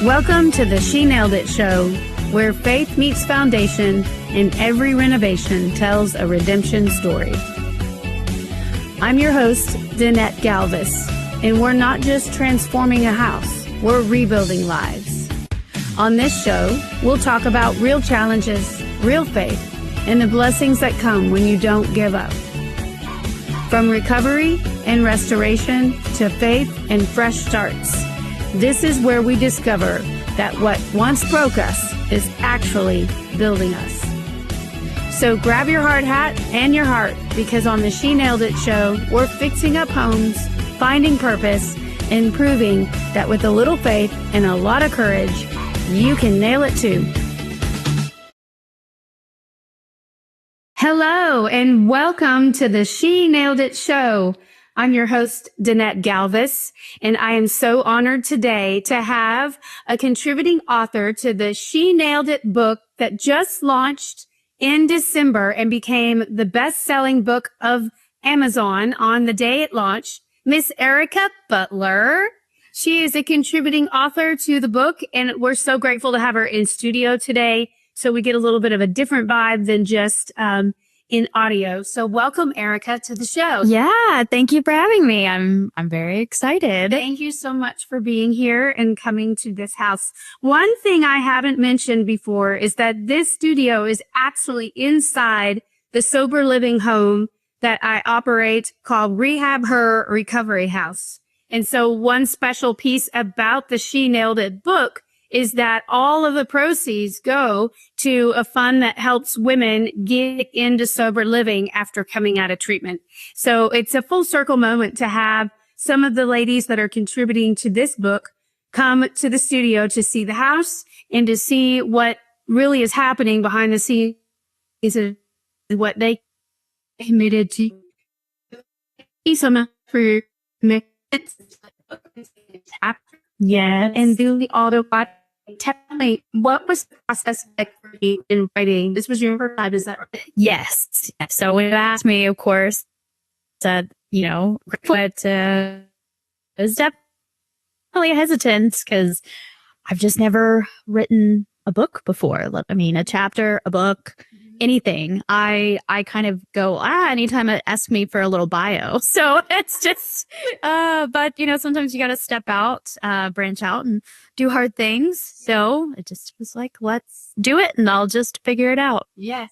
Welcome to the She Nailed It show, where faith meets foundation and every renovation tells a redemption story. I'm your host, Danette Galvis, and we're not just transforming a house, we're rebuilding lives. On this show, we'll talk about real challenges, real faith, and the blessings that come when you don't give up. From recovery and restoration to faith and fresh starts, this is where we discover that what once broke us is actually building us. So grab your hard hat and your heart, because on the She Nailed It show, we're fixing up homes, finding purpose, and proving that with a little faith and a lot of courage, you can nail it too. Hello, and welcome to the She Nailed It show. I'm your host, Danette Galvis, and I am so honored today to have a contributing author to the She Nailed It book that just launched in December and became the best-selling book of Amazon on the day it launched, Miss Erika Butler. She is a contributing author to the book, and we're so grateful to have her in studio today, so we get a little bit of a different vibe than just in audio. So welcome, Erika, to the show. Yeah, thank you for having me. I'm very excited. Thank you so much for being here and coming to this house. One thing I haven't mentioned before is that this studio is actually inside the sober living home that I operate called RehabHER Recovery House. And so one special piece about the She Nailed It book is that all of the proceeds go to a fund that helps women get into sober living after coming out of treatment. So it's a full circle moment to have some of the ladies that are contributing to this book come to the studio to see the house and to see what really is happening behind the scenes and what they committed to. Thank you so much for your commitment. Yes. And do the auto bot. Tell me, what was the process like for you in writing? This was your first time, is that right? Yes. So when you asked me, of course, said, but it was definitely a hesitance because I've just never written a book before. I mean, a chapter, a book, anything. I kind of go, anytime it asks me for a little bio. So it's just, but sometimes you got to step out, branch out and do hard things. So it just was like, let's do it and I'll just figure it out. Yes.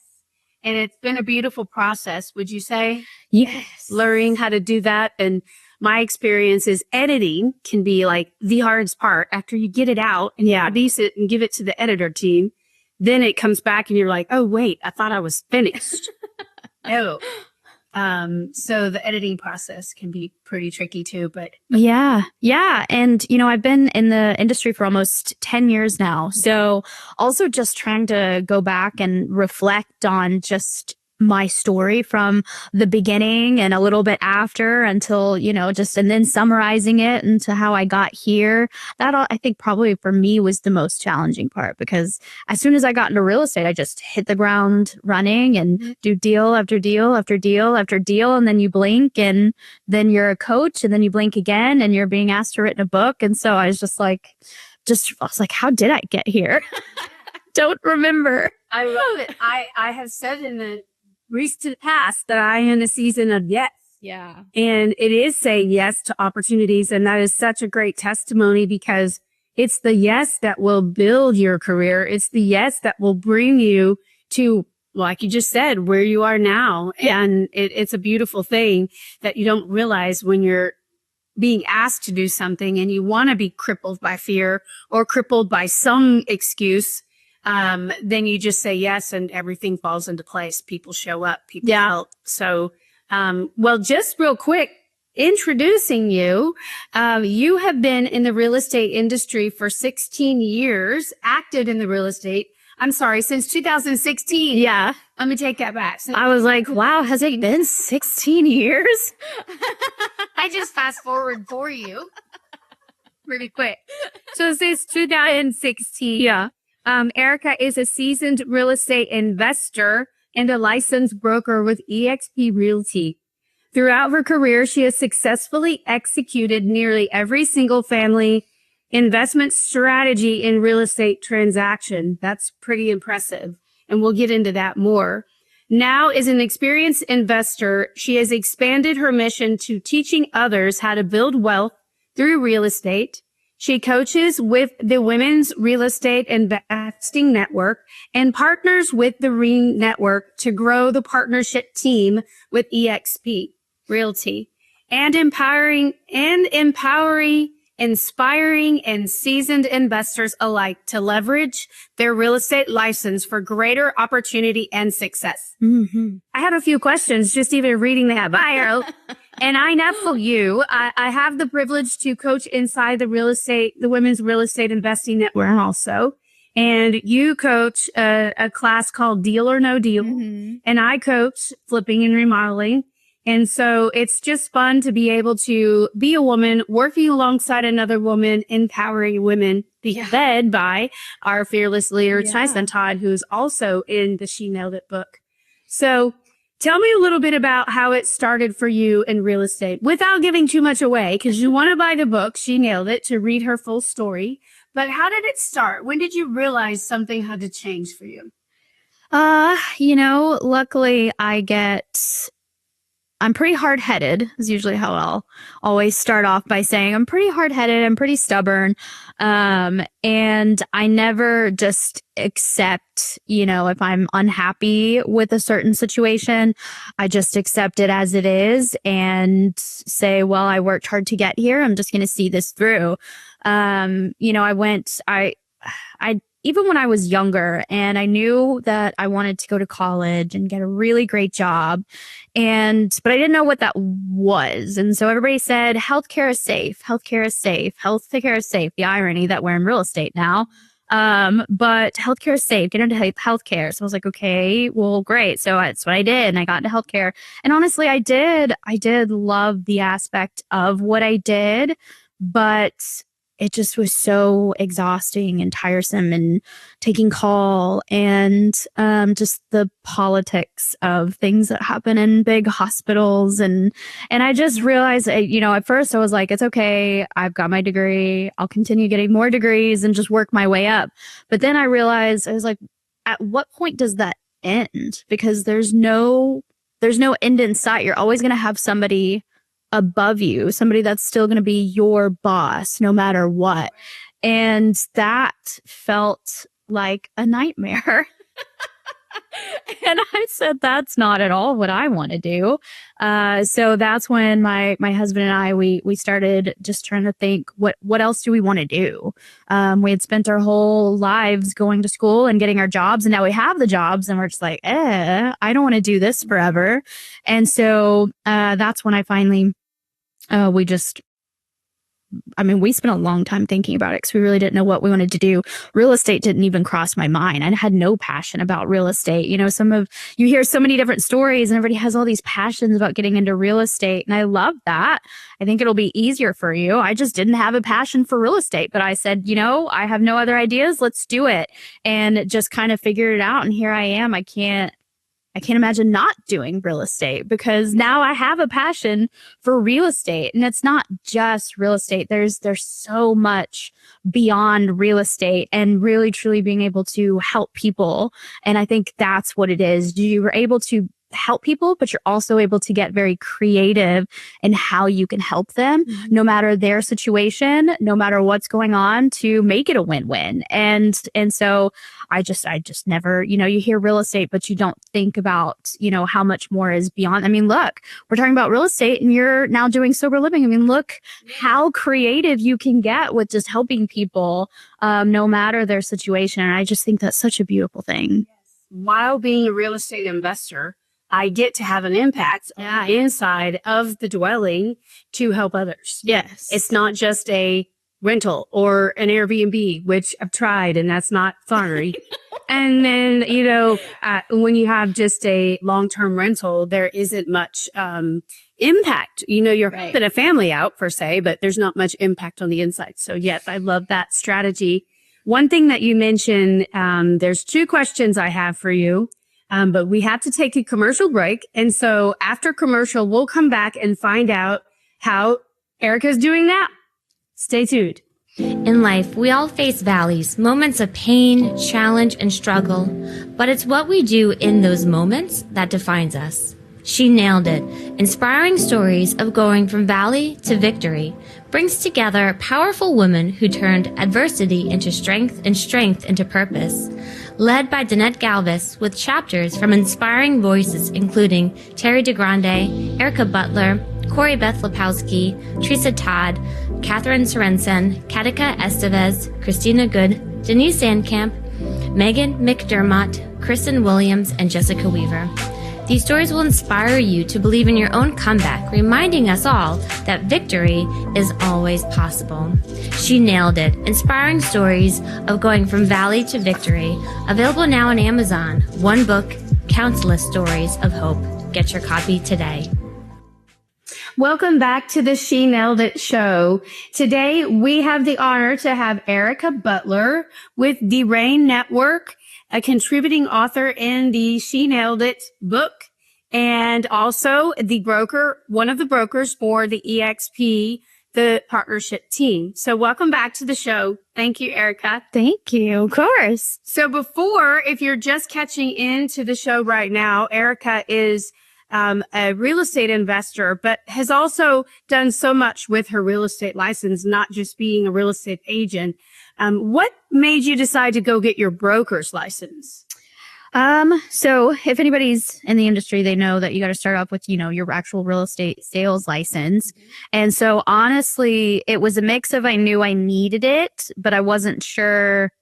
And it's been a beautiful process, would you say? Yes. Learning how to do that. And my experience is editing can be like the hardest part. After you get it out and you release it and give it to the editor team, then it comes back and you're like, oh, wait, I thought I was finished. So the editing process can be pretty tricky too, but. Yeah. And, I've been in the industry for almost 10 years now. So also just trying to go back and reflect on just my story from the beginning and a little bit after until, and then summarizing it into how I got here. That I think probably for me was the most challenging part, because as soon as I got into real estate, I just hit the ground running and do deal after deal after deal after deal. And then you blink and then you're a coach and then you blink again and you're being asked to write a book. And so I was like, how did I get here? Don't remember. I love it. I have said in the recent past that I am in a season of yes. Yeah. And it is saying yes to opportunities. And that is such a great testimony, because it's the yes that will build your career. It's the yes that will bring you to, like you just said, where you are now. And it's a beautiful thing that you don't realize when you're being asked to do something and you want to be crippled by fear or crippled by some excuse. Then you just say yes and everything falls into place. People show up, people help. So, just real quick, introducing you, you have been in the real estate industry for 16 years, active in the real estate. I'm sorry, since 2016. Yeah. Let me take that back. I was like, wow, has it been 16 years? I just fast forward for you pretty quick. So since 2016. Yeah. Erika is a seasoned real estate investor and a licensed broker with eXp Realty. Throughout her career, she has successfully executed nearly every single family investment strategy in real estate transaction. That's pretty impressive. And we'll get into that more. Now, as an experienced investor, she has expanded her mission to teaching others how to build wealth through real estate. She coaches with the Women's Real Estate Investing Network and partners with the REAM Network to grow the partnership team with eXp Realty and inspiring and seasoned investors alike to leverage their real estate license for greater opportunity and success. Mm-hmm. I have a few questions just even reading that bio. And I know you, I have the privilege to coach inside the Women's Real Estate Investing Network also. And you coach a class called Deal or No Deal. Mm-hmm. And I coach flipping and remodeling. And so it's just fun to be able to be a woman working alongside another woman, empowering women, led by our fearless leader, Tyson Todd, who's also in the She Nailed It book. So tell me a little bit about how it started for you in real estate without giving too much away, because you want to buy the book, She Nailed It, to read her full story. But how did it start? When did you realize something had to change for you? Luckily I'm pretty hard-headed is usually how I'll always start off by saying I'm pretty hard-headed. I'm pretty stubborn. And I never just accept, if I'm unhappy with a certain situation, I just accept it as it is and say, well, I worked hard to get here. I'm just going to see this through. I even when I was younger and I knew that I wanted to go to college and get a really great job, but I didn't know what that was. And so everybody said, healthcare is safe. Healthcare is safe. Healthcare is safe. The irony that we're in real estate now. But healthcare is safe. Get into healthcare. So I was like, okay, well, great. So that's what I did. And I got into healthcare. And honestly, I did love the aspect of what I did, but it just was so exhausting and tiresome and taking call and just the politics of things that happen in big hospitals. And I just realized, at first I was like, it's okay. I've got my degree. I'll continue getting more degrees and just work my way up. But then I realized, I was like, at what point does that end? Because there's no end in sight. You're always going to have somebody above you, somebody that's still going to be your boss no matter what. And that felt like a nightmare. And I said, that's not at all what I want to do. So that's when my husband and I, we started just trying to think, what else do we want to do? We had spent our whole lives going to school and getting our jobs, and now we have the jobs and we're just like, I don't want to do this forever. And so that's when I finally we spent a long time thinking about it because we really didn't know what we wanted to do. Real estate didn't even cross my mind. I had no passion about real estate. You hear so many different stories and everybody has all these passions about getting into real estate. And I love that. I think it'll be easier for you. I just didn't have a passion for real estate, but I said, I have no other ideas. Let's do it. And just kind of figured it out. And here I am. I can't imagine not doing real estate because now I have a passion for real estate, and it's not just real estate. There's so much beyond real estate and really truly being able to help people. And I think that's what it is. You were able to help people, but you're also able to get very creative in how you can help them, no matter their situation, no matter what's going on, to make it a win-win. And so I just never, you hear real estate, but you don't think about, how much more is beyond. I mean, look, we're talking about real estate and you're now doing sober living. I mean, look how creative you can get with just helping people, no matter their situation. And I just think that's such a beautiful thing. While being a real estate investor, I get to have an impact on the inside of the dwelling to help others. Yes. It's not just a rental or an Airbnb, which I've tried and that's not fun. And then, when you have just a long-term rental, there isn't much impact. You're helping a family out per se, but there's not much impact on the inside. So yes, I love that strategy. One thing that you mentioned, there's 2 questions I have for you. But we have to take a commercial break. And so after commercial, we'll come back and find out how Erika's doing that. Stay tuned. In life, we all face valleys, moments of pain, challenge, and struggle, but it's what we do in those moments that defines us. She nailed it. Inspiring stories of going from valley to victory brings together powerful women who turned adversity into strength and strength into purpose. Led by Danette Galvis with chapters from inspiring voices including Terry DeGrande, Erika Butler, Corey Beth Lepowski, Teresa Todd, Catherine Sorensen, Katika Estevez, Christina Good, Denise Sandkamp, Megan McDermott, Kristen Williams, and Jessica Weaver. These stories will inspire you to believe in your own comeback, reminding us all that victory is always possible. She nailed it. Inspiring stories of going from valley to victory. Available now on Amazon. One book, countless stories of hope. Get your copy today. Welcome back to the She Nailed It show. Today, we have the honor to have Erika Butler with the RAIN Network, a contributing author in the She Nailed It book, and also the broker, one of the brokers for the EXP, the partnership team. So welcome back to the show. Thank you, Erika. Thank you. Of course. So before, if you're just catching into the show right now, Erika is a real estate investor, but has also done so much with her real estate license, not just being a real estate agent. What made you decide to go get your broker's license? So if anybody's in the industry, they know that you got to start off with, your actual real estate sales license. And so honestly, it was a mix of, I knew I needed it, but I wasn't sure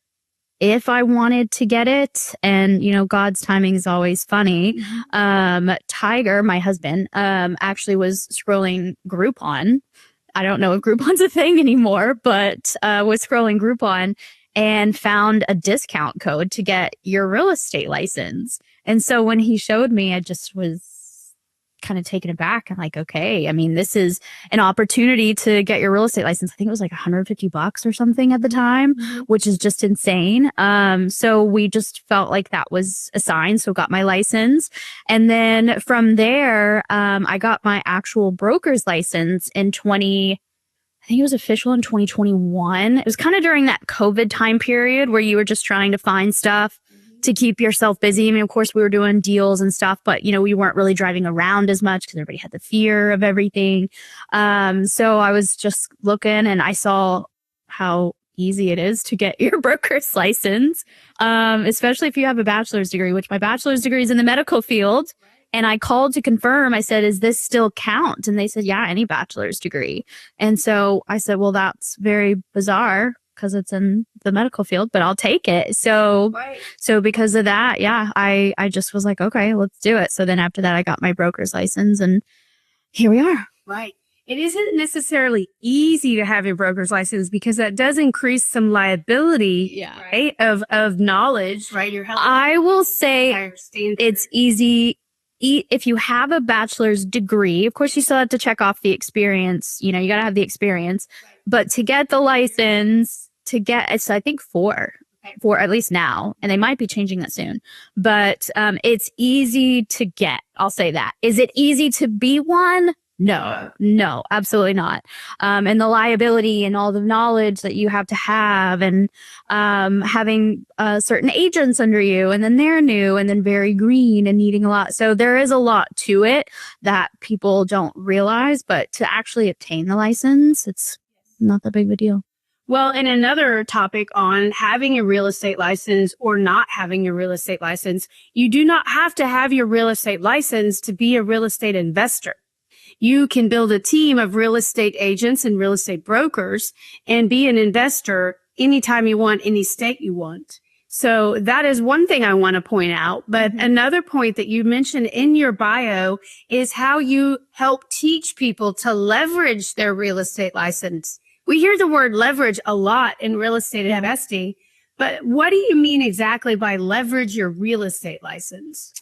if I wanted to get it. And, God's timing is always funny. Tiger, my husband, actually was scrolling Groupon. I don't know if Groupon's a thing anymore, but was scrolling Groupon and found a discount code to get your real estate license. And so when he showed me, I just was kind of taken aback. I'm like, okay, this is an opportunity to get your real estate license. I think it was like $150 or something at the time, which is just insane. So we just felt like that was a sign. So got my license. And then from there, I got my actual broker's license in I think it was official in 2021. It was kind of during that COVID time period where you were just trying to find stuff to keep yourself busy. Of course, we were doing deals and stuff, but, we weren't really driving around as much because everybody had the fear of everything. So I was just looking and I saw how easy it is to get your broker's license, especially if you have a bachelor's degree, which my bachelor's degree is in the medical field. And I called to confirm. I said, "Is this still count?" And they said, "Yeah, any bachelor's degree." And so I said, "Well, that's very bizarre because it's in the medical field, but I'll take it." So because of that, I just was like, okay, let's do it. So then after that, I got my broker's license and here we are. Right. It isn't necessarily easy to have your broker's license because that does increase some liability, right? Of knowledge, right? I will say it's easy. If you have a bachelor's degree, of course, you still have to check off the experience. You got to have the experience. Right. But to get the license, it's, I think, four at least now. And they might be changing that soon. But it's easy to get. I'll say that. Is it easy to be one? No, absolutely not. And the liability and all the knowledge that you have to have and having certain agents under you and then they're new and then very green and needing a lot. So there is a lot to it that people don't realize, but to actually obtain the license, it's not that big of a deal. Well, and another topic on having a real estate license or not having your real estate license, you do not have to have your real estate license to be a real estate investor. You can build a team of real estate agents and real estate brokers and be an investor anytime you want, any state you want. So that is one thing I want to point out. But another point that you mentioned in your bio is how you help teach people to leverage their real estate license. We hear the word leverage a lot in real estate investing, but what do you mean exactly by leverage your real estate license?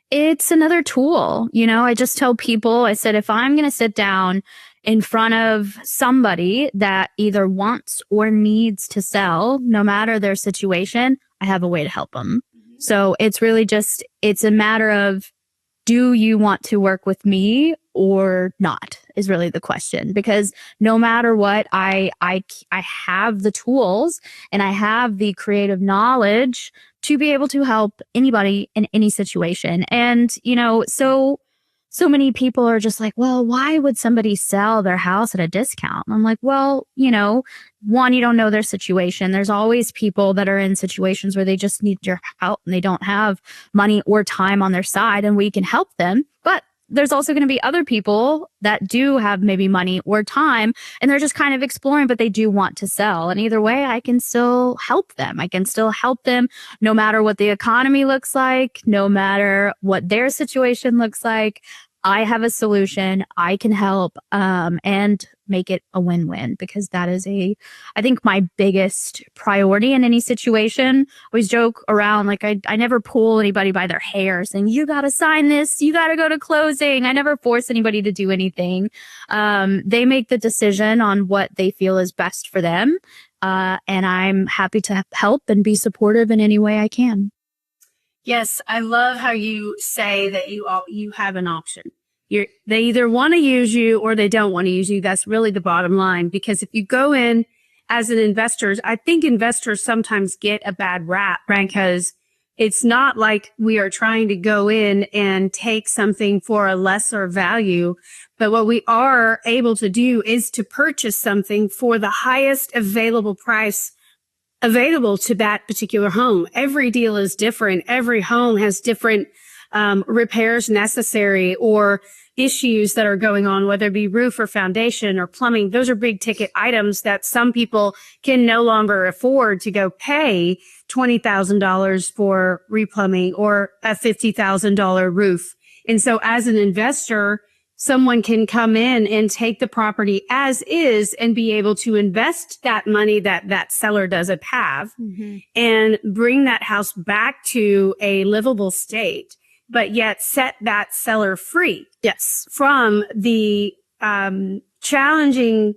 It's another tool. I just tell people, I said, if I'm going to sit down in front of somebody that either wants or needs to sell, no matter their situation, I have a way to help them. So it's really it's a matter of, do you want to work with me or not? is really the question, because no matter what, I have the tools and I have the creative knowledge to be able to help anybody in any situation. And, so many people are just like, well, why would somebody sell their house at a discount? And I'm like, well, one, you don't know their situation. There's always people that are in situations where they just need your help and they don't have money or time on their side, and we can help them. But there's also going to be other people that do have maybe money or time, and they're just kind of exploring, but they do want to sell. And either way, I can still help them. I can still help them no matter what the economy looks like, no matter what their situation looks like. I have a solution. I can help and make it a win-win, because that is I think my biggest priority in any situation. I always joke around, like I never pull anybody by their hair saying, you got to sign this, you got to go to closing. I never force anybody to do anything. They make the decision on what they feel is best for them. And I'm happy to help and be supportive in any way I can. Yes, I love how you say that you have an option. They either want to use you or they don't want to use you. That's really the bottom line. Because if you go in as an investor, I think investors sometimes get a bad rap, right? Because it's not like we are trying to go in and take something for a lesser value. But what we are able to do is to purchase something for the highest available price available to that particular home. Every deal is different. Every home has different repairs necessary or issues that are going on, whether it be roof or foundation or plumbing. Those are big ticket items that some people can no longer afford to go pay $20,000 for replumbing or a $50,000 roof. And so as an investor, someone can come in and take the property as is and be able to invest that money that seller doesn't have and bring that house back to a livable state, but yet set that seller free. Yes. From the challenging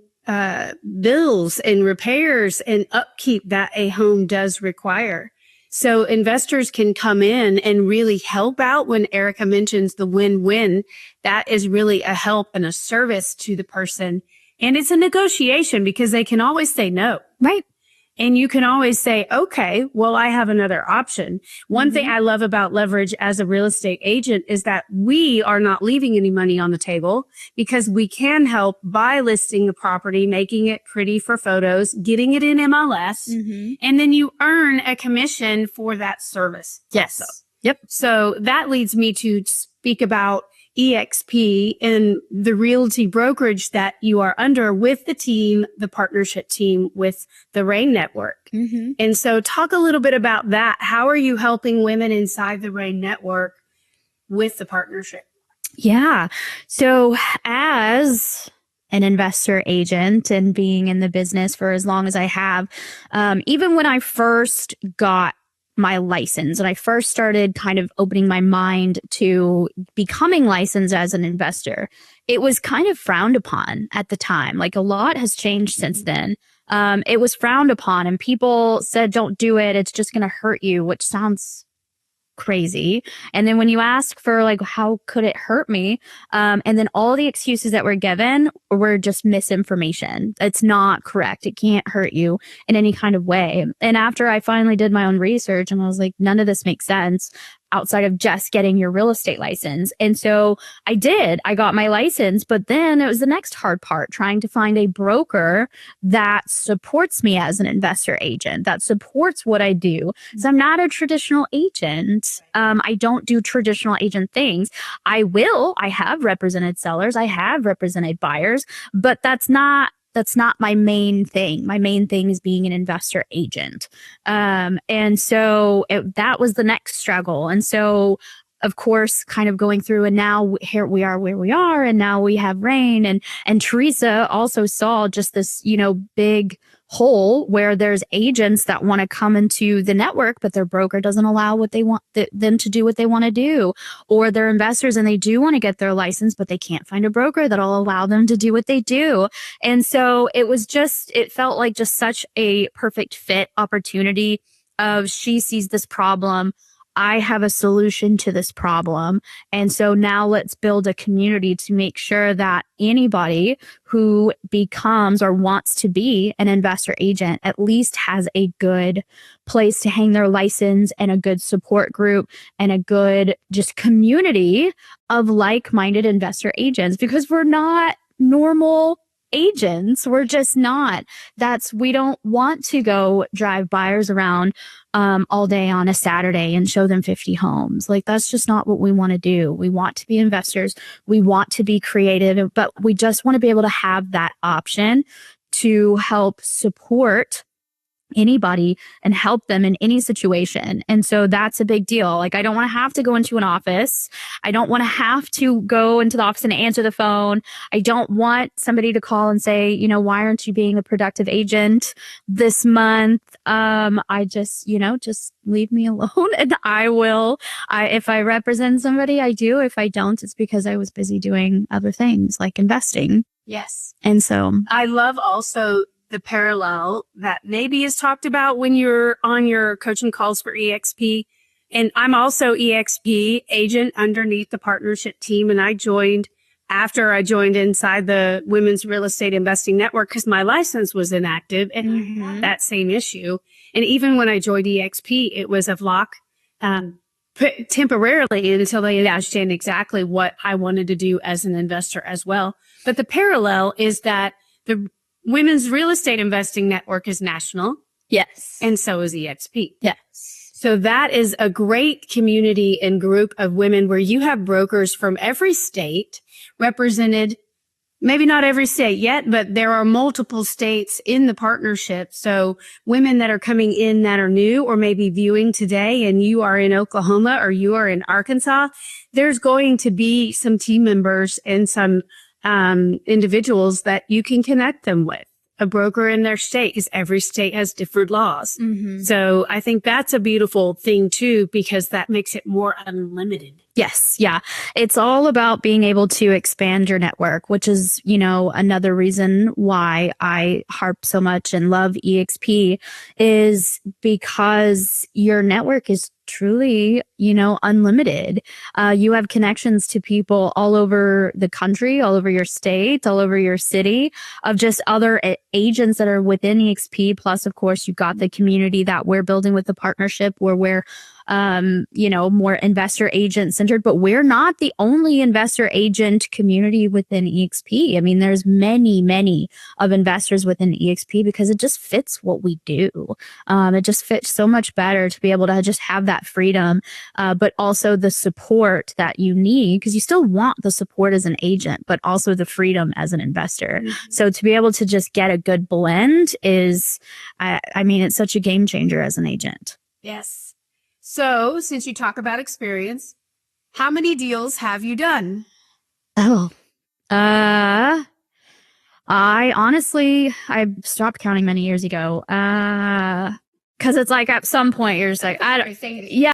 bills and repairs and upkeep that a home does require. So investors can come in and really help out. When Erika mentions the win-win, that is really a help and a service to the person. And it's a negotiation, because they can always say no. Right. And you can always say, okay, well, I have another option. One thing I love about Leverage as a real estate agent is that we are not leaving any money on the table, because we can help by listing the property, making it pretty for photos, getting it in MLS, and then you earn a commission for that service. Yes. Also. Yep. So that leads me to speak about EXP and the realty brokerage that you are under with the team, the partnership team with the RAIN network. And so talk a little bit about that. How are you helping women inside the RAIN network with the partnership? Yeah. So as an investor agent and being in the business for as long as I have, even when I first got my license and I first started kind of opening my mind to becoming licensed as an investor, it was kind of frowned upon at the time. Like, a lot has changed since then. It was frowned upon and people said, don't do it. It's just going to hurt you, which sounds crazy. And then when you ask for like, how could it hurt me? And then all the excuses that were given were just misinformation. It's not correct. It can't hurt you in any kind of way. And after I finally did my own research and I was like, none of this makes sense outside of just getting your real estate license. And so I got my license, but then it was the next hard part, trying to find a broker that supports me as an investor agent, that supports what I do. So I'm not a traditional agent. I don't do traditional agent things. I have represented sellers. I have represented buyers, but that's not my main thing. My main thing is being an investor agent. And so that was the next struggle. And so, of course, kind of going through, and now here we are where we are, and now we have RAIN, and Teresa also saw just this, big hole where there's agents that want to come into the network, but their broker doesn't allow what they want them to do what they want to do, or they're investors and they do want to get their license, but they can't find a broker that'll allow them to do what they do. And so it felt like just such a perfect fit opportunity of, she sees this problem. I have a solution to this problem. And so now let's build a community to make sure that anybody who becomes or wants to be an investor agent at least has a good place to hang their license and a good support group and a good just community of like-minded investor agents, because we're not normal agents. We're just not. We don't want to go drive buyers around all day on a Saturday and show them 50 homes. Like, that's just not what we want to do. We want to be investors. We want to be creative, but we just want to be able to have that option to help support anybody and help them in any situation. And so that's a big deal. Like, I don't want to have to go into an office. I don't want to have to go into the office and answer the phone. I don't want somebody to call and say, why aren't you being a productive agent this month? I just, just leave me alone and I will. If I represent somebody, I do. If I don't, it's because I was busy doing other things like investing. Yes. And so I love also the parallel that maybe is talked about when you're on your coaching calls for EXP. And I'm also EXP agent underneath the partnership team. And I joined after I joined inside the Women's Real Estate Investing Network because my license was inactive and that same issue. And even when I joined EXP, it was a block temporarily until they understand exactly what I wanted to do as an investor as well. But the parallel is that the Women's Real Estate Investing Network is national. yes. And so is EXP. Yes. So that is a great community and group of women where you have brokers from every state represented, maybe not every state yet, but there are multiple states in the partnership. So women that are coming in that are new or maybe viewing today and you are in Oklahoma or you are in Arkansas, there's going to be some team members and some individuals that you can connect them with. A broker in their state, because every state has different laws. So I think that's a beautiful thing too, because that makes it more unlimited. Yes. Yeah. It's all about being able to expand your network, which is, another reason why I harp so much and love EXP is because your network is truly, unlimited. You have connections to people all over the country, all over your state, all over your city of just other agents that are within EXP. Plus, of course, you've got the community that we're building with the partnership where we're more investor agent centered, but we're not the only investor agent community within EXP. I mean, there's many of investors within EXP because it just fits what we do. It just fits so much better to be able to just have that freedom, but also the support that you need, because you still want the support as an agent, but also the freedom as an investor. So to be able to just get a good blend is, it's such a game changer as an agent. Yes. So since you talk about experience, how many deals have you done? I stopped counting many years ago. Cause it's like at some point you're just like, yeah,